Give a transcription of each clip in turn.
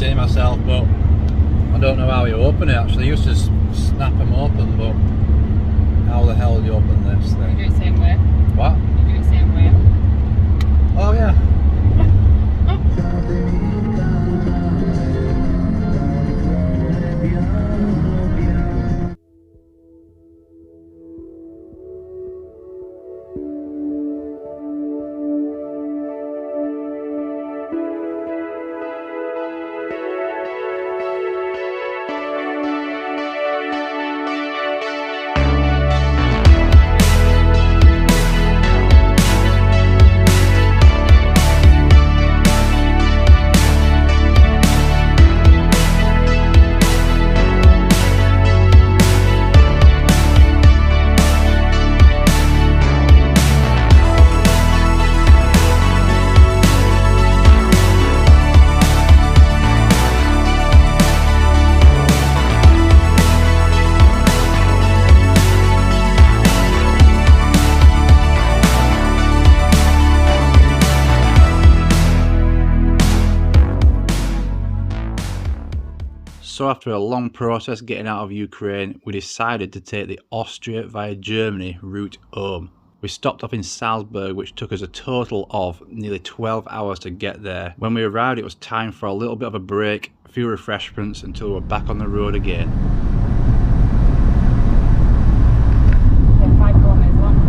see myself, but I don't know how you open it actually. I used to snap them open, but how the hell do you open this thing? You do it the same way. What? You do it the same way. Oh yeah. So after a long process getting out of Ukraine, we decided to take the Austria via Germany route home. We stopped off in Salzberg, which took us a total of nearly 12 hours to get there. When we arrived, it was time for a little bit of a break, a few refreshments until we were back on the road again. Yeah, 5 kilometres long.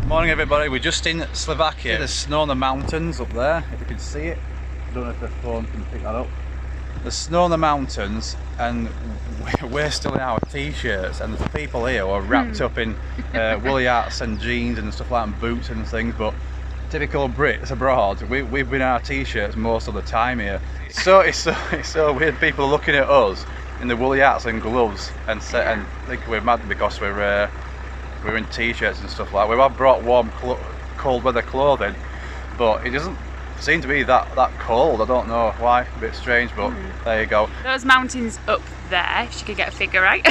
Morning everybody, we're just in Slovakia. There's snow on the mountains up there, if you can see it. I don't know if the phone can pick that up. There's snow on the mountains and we're still in our t-shirts, and there's people here who are wrapped up in woolly hats and jeans and stuff like that, and boots and things, but typical Brits abroad, we've been in our t-shirts most of the time here. So it's so weird, people are looking at us in the woolly hats and gloves and think we're mad because we're in t-shirts and stuff like that. We have brought warm cold weather clothing, but it doesn't seem to be that cold. I don't know why, a bit strange, but there you go. Those mountains up there, if you could get a figure right,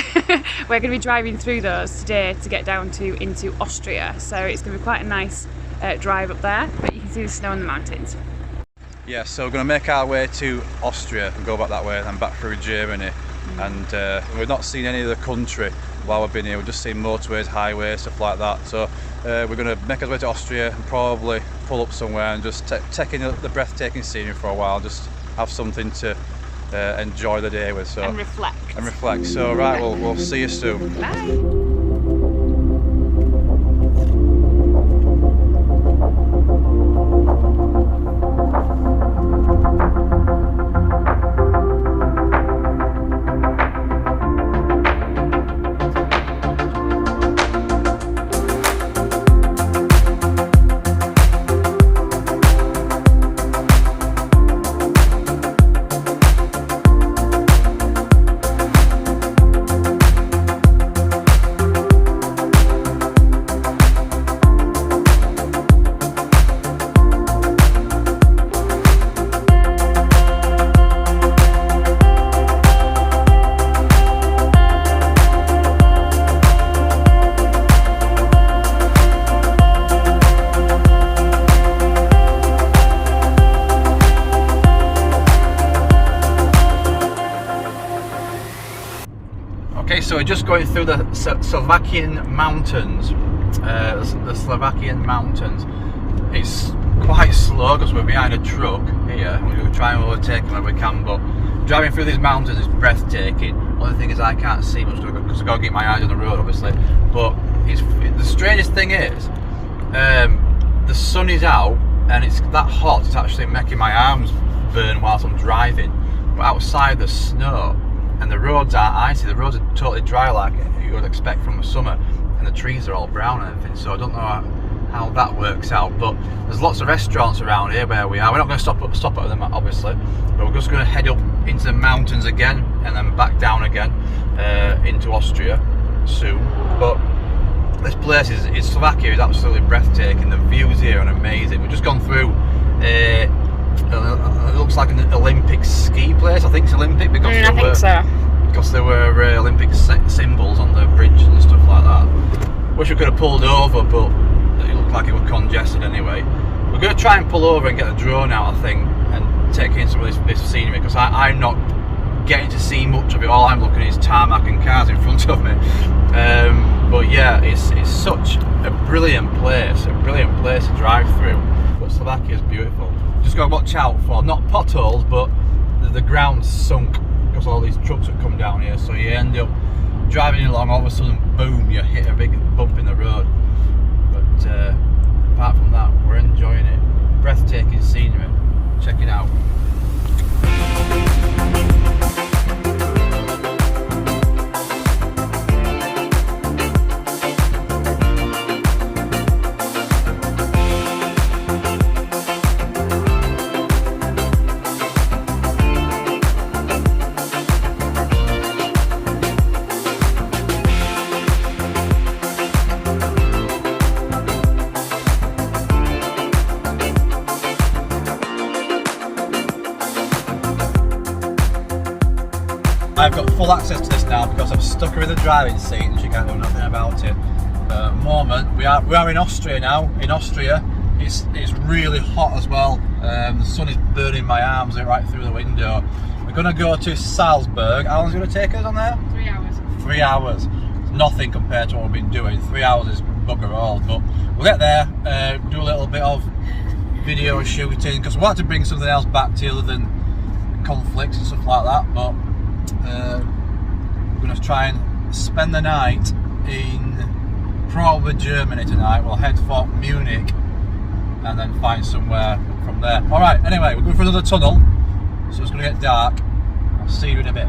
we're going to be driving through those today to get down into Austria, so it's going to be quite a nice drive up there, but you can see the snow on the mountains. Yeah, so we're going to make our way to Austria and go back that way and then back through Germany. and we've not seen any of the country while we've been here. We've just seen motorways, highways, stuff like that. So we're going to make our way to Austria and probably pull up somewhere and just take in the breathtaking scenery for a while, just have something to enjoy the day with. So and reflect. So right, we'll see you soon. Bye. Okay, so we're just going through the Slovakian mountains. The Slovakian mountains. It's quite slow because we're behind a truck here. We're trying to overtake them where we can, but driving through these mountains is breathtaking. Only thing is I can't see much because I've got to keep my eyes on the road, obviously. But the strangest thing is, the sun is out and it's that hot. It's actually making my arms burn whilst I'm driving. But outside there's snow. And the roads aren't icy, the roads are totally dry like you would expect from the summer, and the trees are all brown and everything, so I don't know how that works out. But there's lots of restaurants around here where we are. We're not going to stop at them obviously, but we're just going to head up into the mountains again and then back down again into Austria soon. But this place in Slovakia is absolutely breathtaking. The views here are amazing. We've just gone through it looks like an Olympic ski place. I think it's Olympic because because there were Olympic symbols on the bridge and stuff like that. Wish we could have pulled over, but it looked like it was congested anyway. We're going to try and pull over and get a drone out, I think, and take in some of this scenery, because I'm not getting to see much of it. All I'm looking at is tarmac and cars in front of me. But yeah, it's such a brilliant place to drive through. But Slovakia is beautiful. Just got to watch out for not potholes, but the ground's sunk because all these trucks have come down here. So you end up driving along, all of a sudden, boom, you hit a big bump in the road. But apart from that, we're enjoying it. Breathtaking scenery. Check it out. I've got full access to this now because I've stuck her in the driving seat and she can't do nothing about it. At the moment, we are in Austria now. In Austria, it's really hot as well. The sun is burning my arms right through the window. We're going to go to Salzberg. How long is it going to take us on there? 3 hours. 3 hours. It's nothing compared to what we've been doing. 3 hours is bugger all. But we'll get there, do a little bit of video shooting, because we want to bring something else back to you other than conflicts and stuff like that. But we're going to try and spend the night in probably Germany tonight. We'll head for Munich and then find somewhere from there. Alright, anyway, we're going for another tunnel, so it's going to get dark. I'll see you in a bit.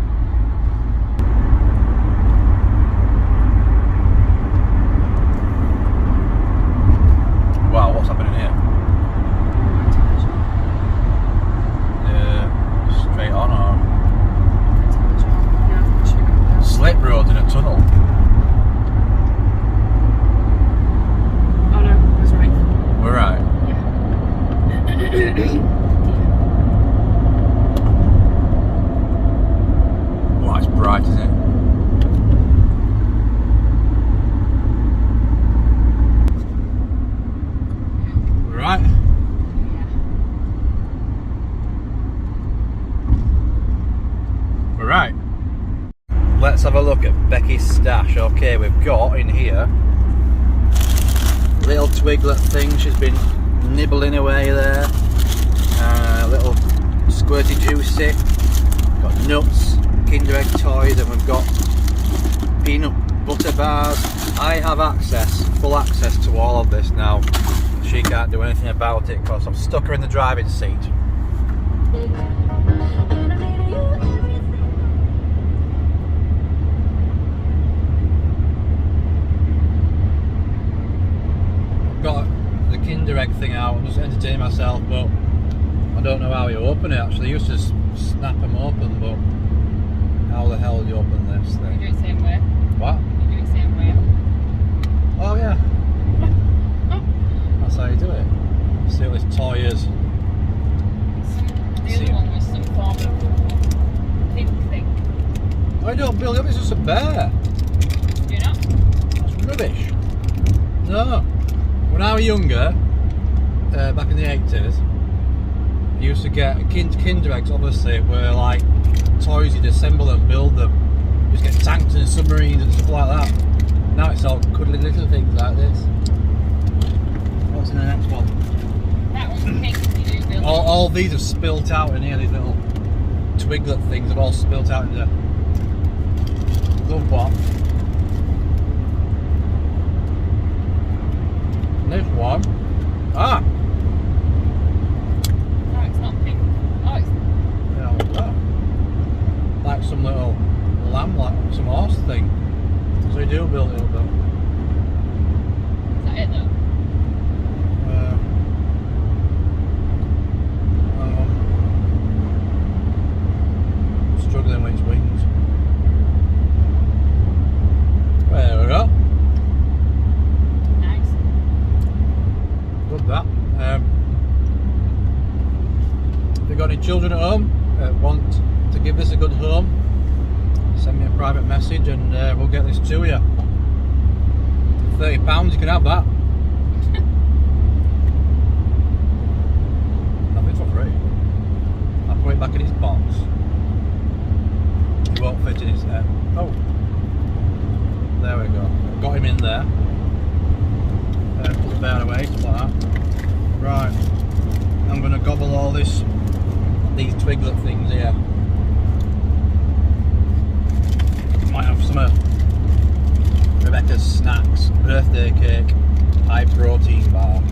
Wow, what's happening here? Straight on or? Slip road in a tunnel. Oh no, I was right. We're right. Yeah. Okay, we've got in here little twiglet thing. She's been nibbling away there. Little squirty juicy. Got nuts, Kinder Egg toys, and we've got peanut butter bars. I have full access to all of this now. She can't do anything about it because I've stuck her in the driving seat. I've got the Kinder Egg thing out. I'm just entertaining myself, but I don't know how you open it actually. I used to snap them open, but how the hell do you open this thing? You do it the same way. What? You do it the same way. Oh yeah. That's how you do it. See what this toy is. The other one was some form of pink thing. I don't build up, it's just a bear. Do you not? That's rubbish. No. When I was younger, back in the 80s, you used to get Kinder Eggs, obviously, were like toys you'd assemble and build them. You just get tanks and submarines and stuff like that. Now it's all cuddly little things like this. What's in the next one? That one's pink. You do build All these have spilt out in here, these little twiglet things have all spilt out into glove box. This one. Ah! No, it's not pink. Oh, it's... Yeah, what's that? Like some little lamb, like some horse thing. So you do build it up though. Is that it though? Struggling with its wings. There we go. Nice. Good that. If you've got any children at home want to give this a good home, send me a private message and we'll get this to you. £30 you can have that. Nothing for free. I'll put it back in its box. It won't fit in its head. Oh, there we go. Got him in there. Put the bear away, stuff like that. Right, I'm going to gobble all these twiglet things here. Might have some of Rebecca's snacks, birthday cake, high protein bar.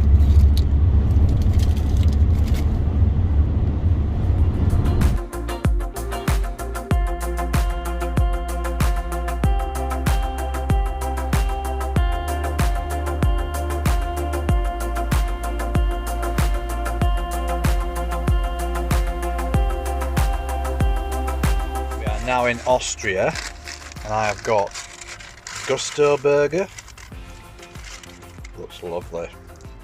Now in Austria, and I have got Gusto burger. Looks lovely.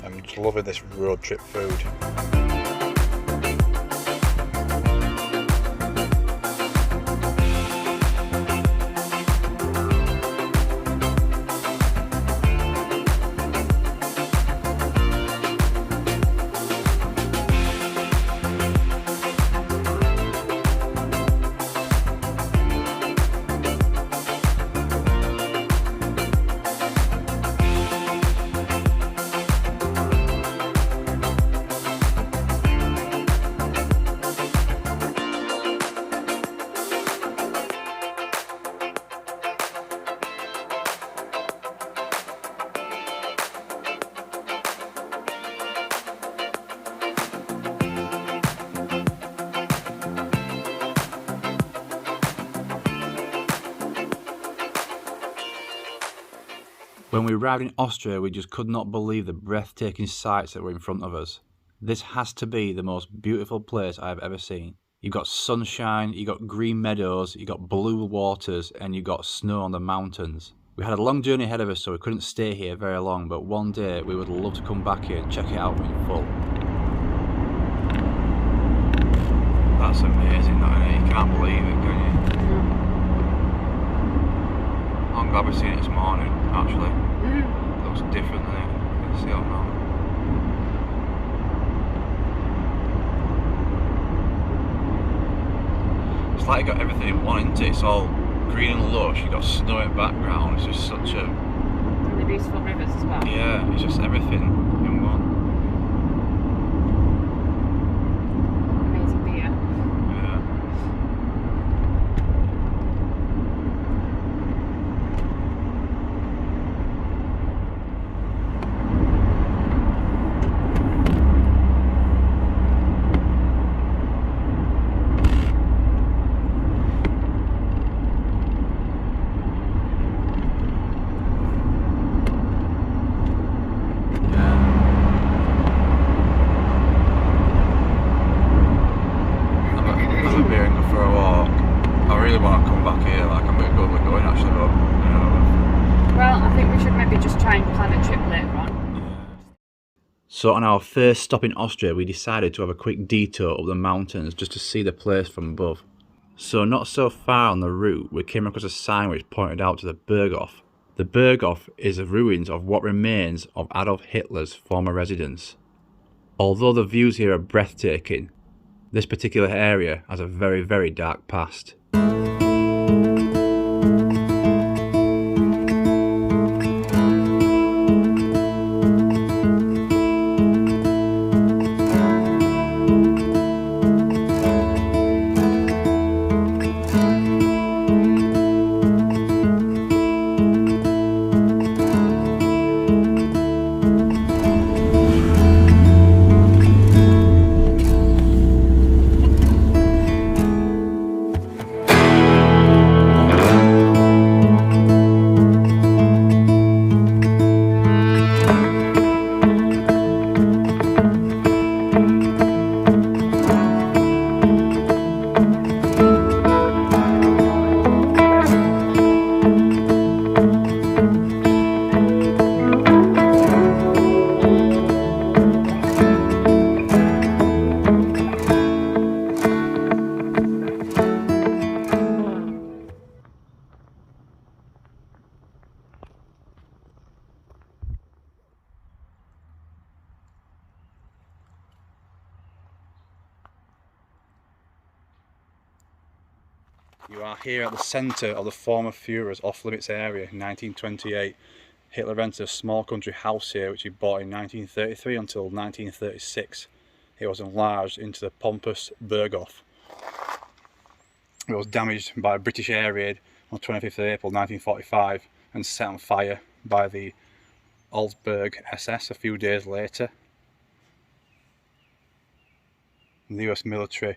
I'm just loving this road trip food. When we arrived in Austria, we just could not believe the breathtaking sights that were in front of us. This has to be the most beautiful place I have ever seen. You've got sunshine, you've got green meadows, you've got blue waters, and you've got snow on the mountains. We had a long journey ahead of us, so we couldn't stay here very long, but one day we would love to come back here and check it out in full. That's amazing, you can't believe it, can you? I'm glad we've seen it this morning, actually. It looks different than it. You can see it now. It's like you got everything in one, isn't it? It's all green and lush, you've got snow in the background, it's just such a... And the beautiful rivers as well. Yeah, it's just everything in one. Amazing beer. Yeah. So on our first stop in Austria, we decided to have a quick detour up the mountains just to see the place from above. So not so far on the route, we came across a sign which pointed out to the Berghof. The Berghof is the ruins of what remains of Adolf Hitler's former residence. Although the views here are breathtaking, this particular area has a very, very dark past. You are here at the centre of the former Führer's off-limits area in 1928. Hitler rented a small country house here which he bought in 1933 until 1936. It was enlarged into the pompous Berghof. It was damaged by a British air raid on 25th of April 1945 and set on fire by the Salzberg SS a few days later. The US military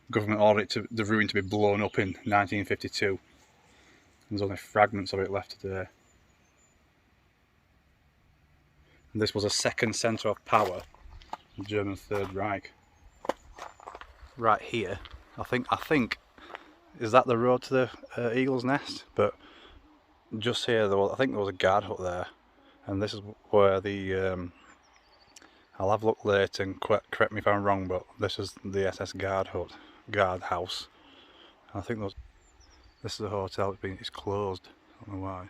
government ordered the ruin to be blown up in 1952. There's only fragments of it left today. And this was a second centre of power, the German Third Reich. Right here, I think, is that the road to the Eagle's Nest? But just here, I think there was a guard hut there, and this is where the I'll have a look later and correct me if I'm wrong, but this is the SS guard house. I think this is a hotel. It's closed. I don't know why.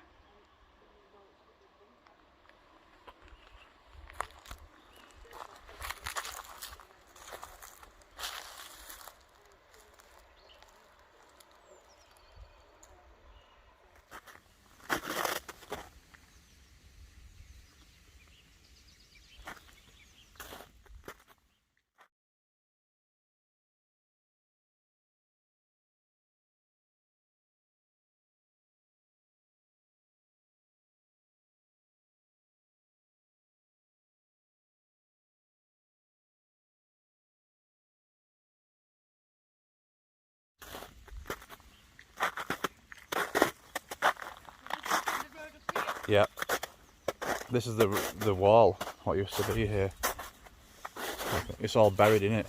Yeah, this is the wall, what used to be here. It's all buried in it.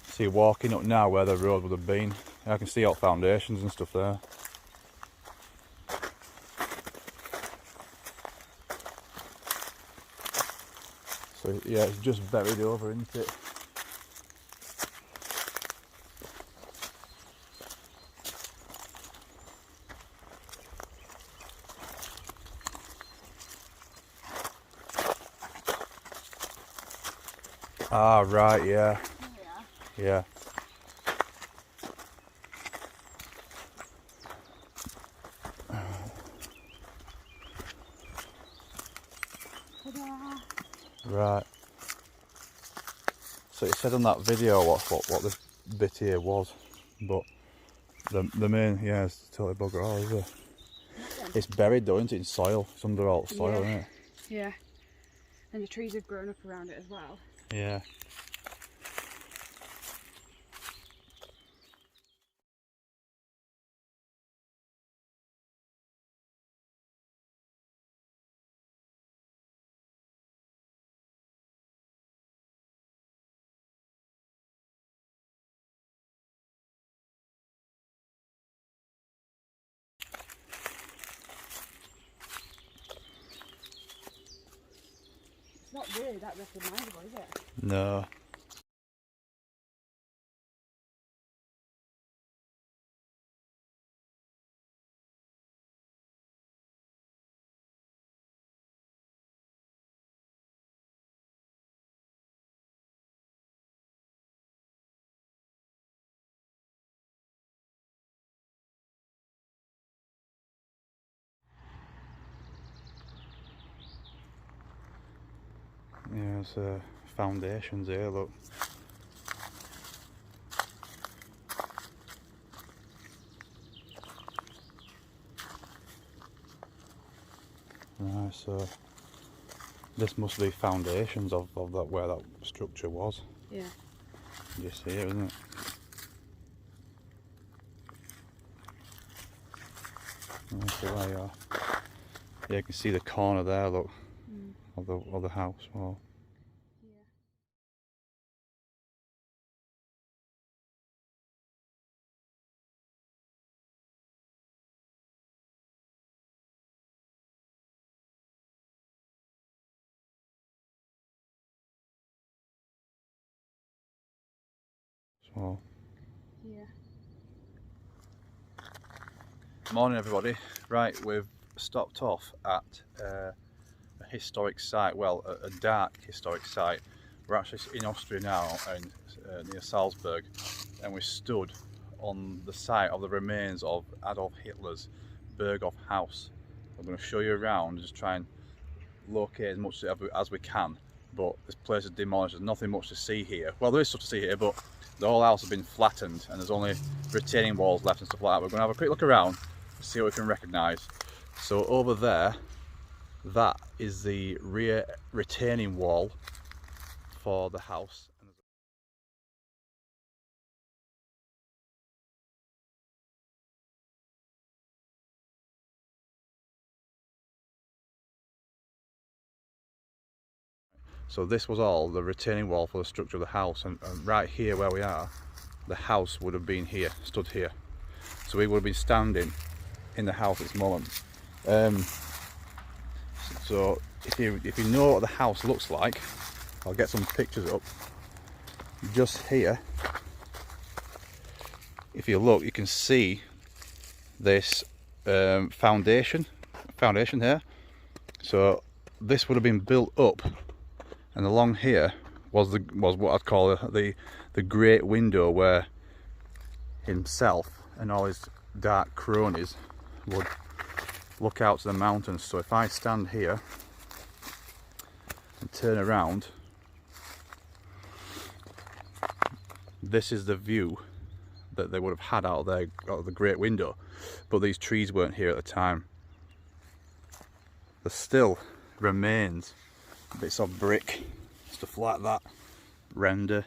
See, walking up now where the road would have been, I can see all foundations and stuff there. So yeah, it's just buried over, isn't it? Ah, right, yeah. Yeah. Right. So it said on that video what this bit here was, but the main, yeah, it's totally bugger all, is it? It's buried though, isn't it, in soil? It's under all soil, isn't it? Yeah. And the trees have grown up around it as well. Yeah. It's not really that recognisable, is it? No. Yeah, there's foundations here, look. Right, so this must be foundations of that, where that structure was. Yeah. Just here, isn't it? That's the way, yeah, you can see the corner there, look, of the house. Well, Yeah. so. Yeah. Morning everybody. Right, we've stopped off at a historic site, well, a dark historic site. We're actually in Austria now, and near Salzberg, and we stood on the site of the remains of Adolf Hitler's Berghof house. I'm going to show you around and just try and locate as much as we can, but this place is demolished. There's nothing much to see here. Well, there is stuff to see here, but the whole house has been flattened and there's only retaining walls left and stuff like that. We're going to have a quick look around, see what we can recognise. So over there, that is the rear retaining wall for the house. So this was all the retaining wall for the structure of the house, and right here where we are, the house would have been here, stood here. So we would have been standing in the house at this moment. So if you know what the house looks like, I'll get some pictures up. Just here, if you look, you can see this foundation here. So this would have been built up, and along here was what I'd call the great window where himself and all his dark cronies would look out to the mountains. So if I stand here and turn around, this is the view that they would have had out there, out of the great window, but these trees weren't here at the time. There still remains bits of brick, stuff like that, render,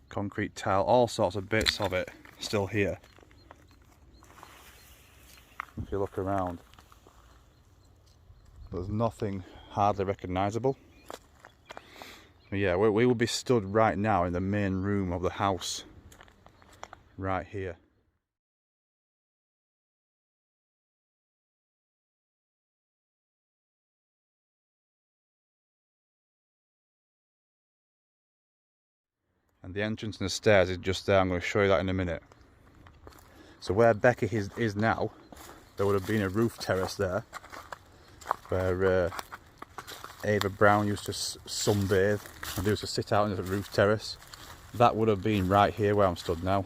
concrete tile, all sorts of bits of it still here. If you look around, there's nothing hardly recognisable. But yeah, we will be stood right now in the main room of the house, right here. And the entrance and the stairs is just there. I'm going to show you that in a minute. So where Becky is now, there would have been a roof terrace there, where Ava Brown used to sunbathe and used to sit out on the roof terrace. That would have been right here where I'm stood now.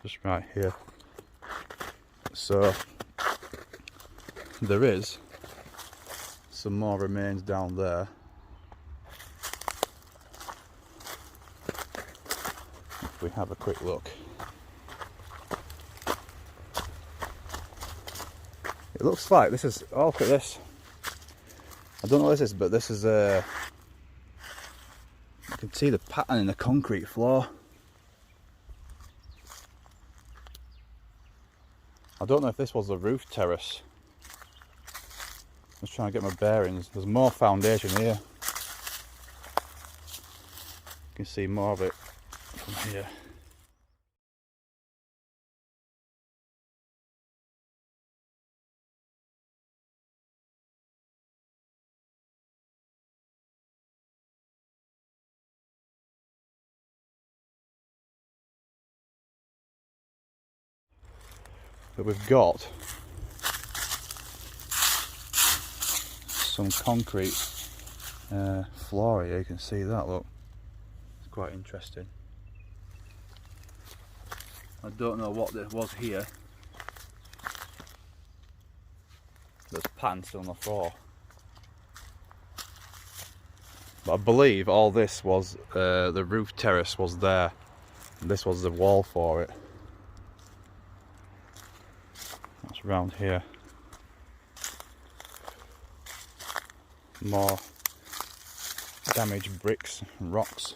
just right here. So there is some more remains down there. If we have a quick look. It looks like this is, oh look at this. I don't know what this is, but this is you can see the pattern in the concrete floor. I don't know if this was the roof terrace. I'm just trying to get my bearings. There's more foundation here. You can see more of it from here. But we've got some concrete floor here. You can see that, look. It's quite interesting. I don't know what there was here. There's pattern still on the floor. But I believe all this was, the roof terrace was there. And this was the wall for it. That's around here. More damaged bricks and rocks.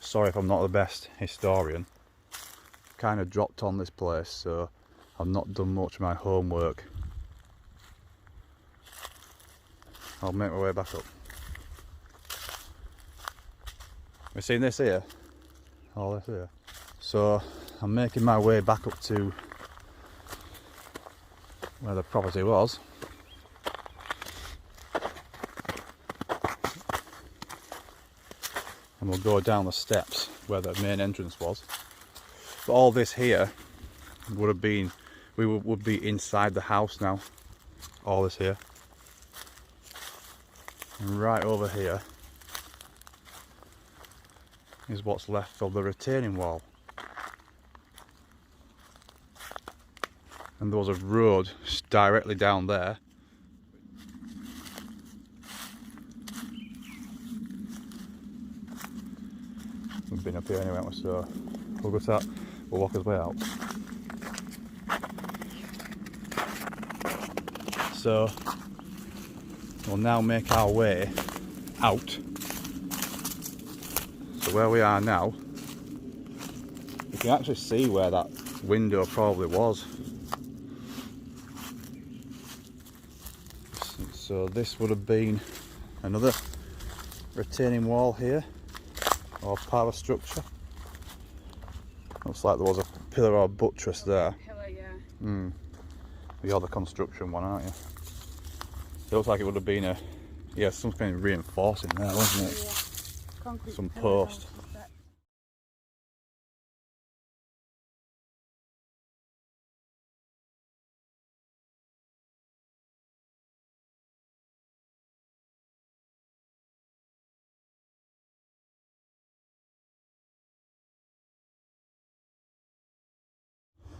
Sorry if I'm not the best historian. Kind of dropped on this place, so I've not done much of my homework. I'll make my way back up. We've seen this here? All this here. So I'm making my way back up to where the property was. And we'll go down the steps where the main entrance was. But all this here would have been, would be inside the house now. All this here. And right over here is what's left of the retaining wall. And there was a road directly down there. We've been up here anyway, so we'll go to that. We'll walk his way out. So we'll now make our way out. So where we are now, you can actually see where that window probably was. So this would have been another retaining wall here, or part of a structure. Looks like there was a pillar or a buttress there. Pillar, yeah. You're the construction one, aren't you? It looks like it would have been something reinforcing there, wasn't it? Yeah. Concrete some pillars post.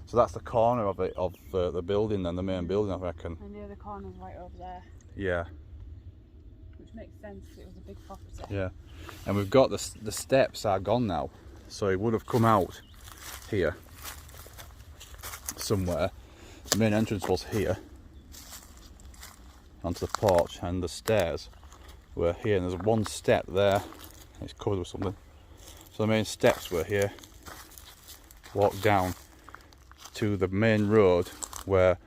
So that's the corner of it, of the building then, the main building, I reckon. And the other corner's right over there. Yeah. Which makes sense, it was a big property. Yeah. And we've got the steps are gone now. So it would have come out here somewhere. The main entrance was here onto the porch, and the stairs were here, and there's one step there. It's covered with something. So the main steps were here. Walk down to the main road where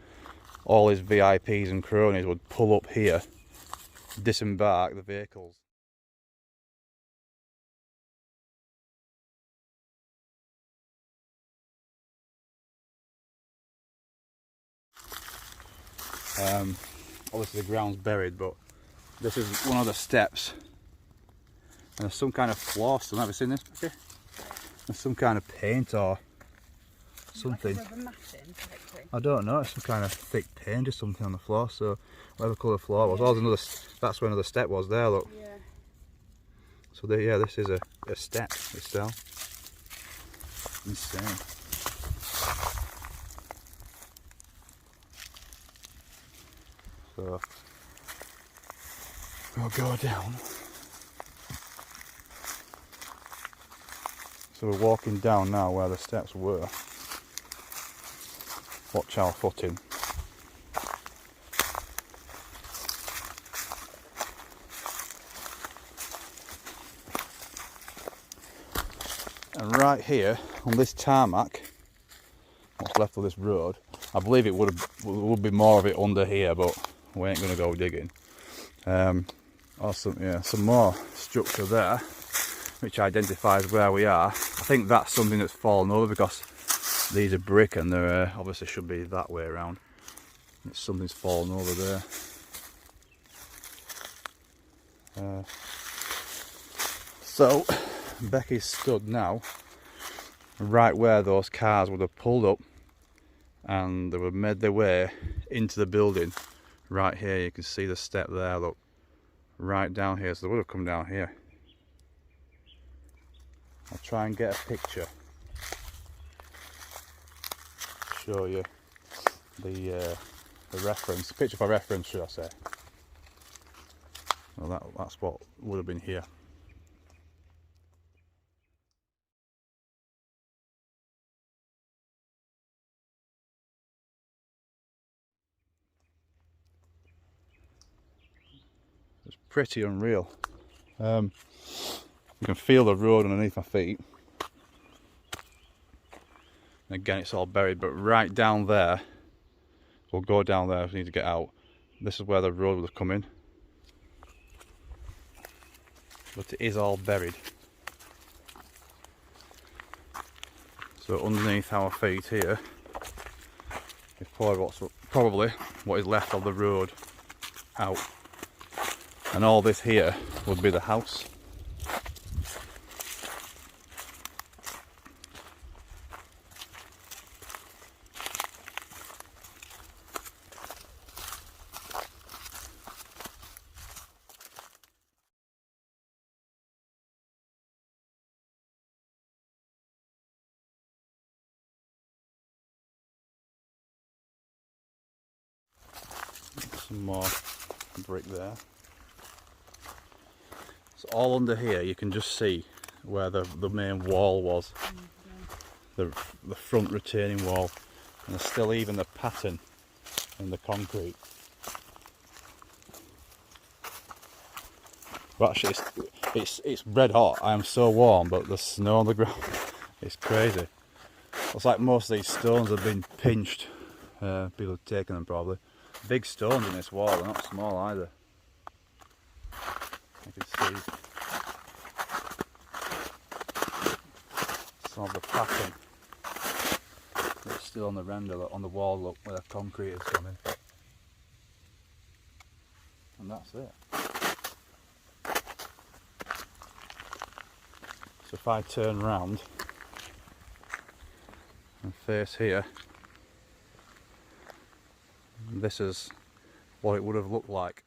all his VIPs and cronies would pull up here, disembark the vehicles. Obviously the ground's buried, but this is one of the steps, and there's some kind of floor still. Have you seen this? Okay. There's some kind of paint or something. Like a rubber matting type thing. I don't know. It's some kind of thick paint or something on the floor. So whatever colour the floor was. Oh, there's another. That's where another step was there. Look. Yeah. So there, yeah, this is a step itself. Insane. So we'll go down. So we're walking down now where the steps were. Watch our footing. And right here on this tarmac, what's left of this road, I believe it would be more of it under here, but we ain't gonna go digging. Some more structure there, which identifies where we are. I think that's something that's fallen over because these are brick and they're obviously should be that way around. Something's fallen over there. So Becky's stood now right where those cars would have pulled up and they would have made their way into the building. Right here you can see the step there, look, right down here, so they would have come down here. I'll try and get a picture, show you the reference, picture for reference should I say. Well, that's what would have been here. It's pretty unreal. You can feel the road underneath my feet. And again, it's all buried, but right down there, we'll go down there if we need to get out. This is where the road would have come in. But it is all buried. So underneath our feet here is probably what is left of the road out. And all this here would be the house. Some more brick there. So all under here you can just see where the main wall was, the front retaining wall, and there's still even the pattern in the concrete. But actually it's red hot. I am so warm, but the snow on the ground, it's crazy. It's like most of these stones have been pinched. People have taken them probably. Big stones in this wall, they're not small either. You can see some of the pattern that's still on the render, on the wall, look, where the concrete is coming. And that's it. So if I turn round and face here, this is what it would have looked like.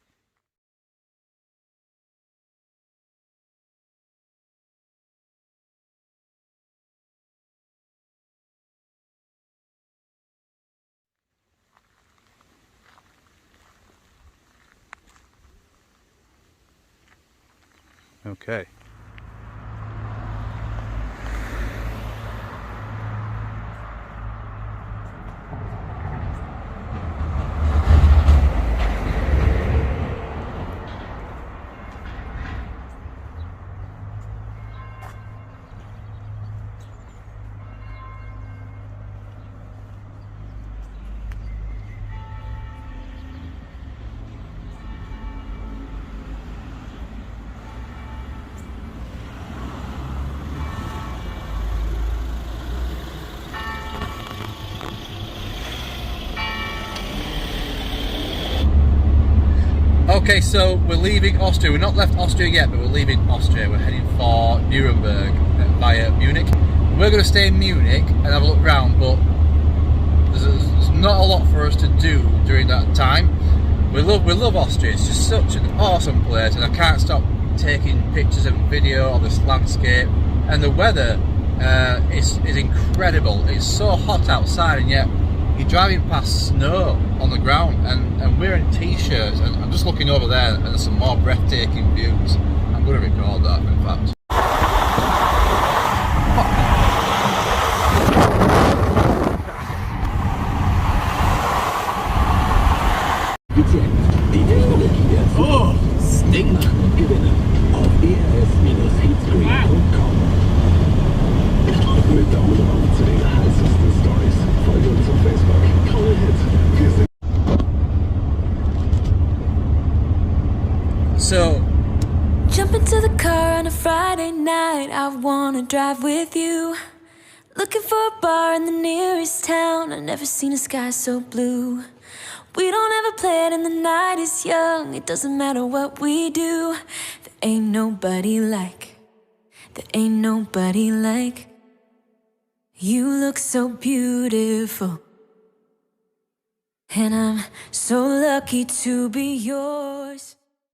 Okay. Okay, so we're leaving Austria. We're not left Austria yet, but we're leaving Austria. We're heading for Nuremberg via Munich. We're going to stay in Munich and have a look around, but there's not a lot for us to do during that time. We love Austria. It's just such an awesome place, and I can't stop taking pictures and video of this landscape. And the weather is incredible. It's so hot outside, and yet you're driving past snow on the ground, and we're in t-shirts, and I'm just looking over there, and there's some more breathtaking views. I'm going to record that, in fact. Oh, Sting gewinnen auf ers-heatscreen.com. Mit Daumen rauf zu den heißesten Stories. Folge uns auf Facebook. Kaum Hit. Wir sind So, jump into the car on a Friday night, I wanna drive with you. Looking for a bar in the nearest town, I've never seen a sky so blue. We don't ever play it and the night is young, it doesn't matter what we do. There ain't nobody like you. Look so beautiful, and I'm so lucky to be yours.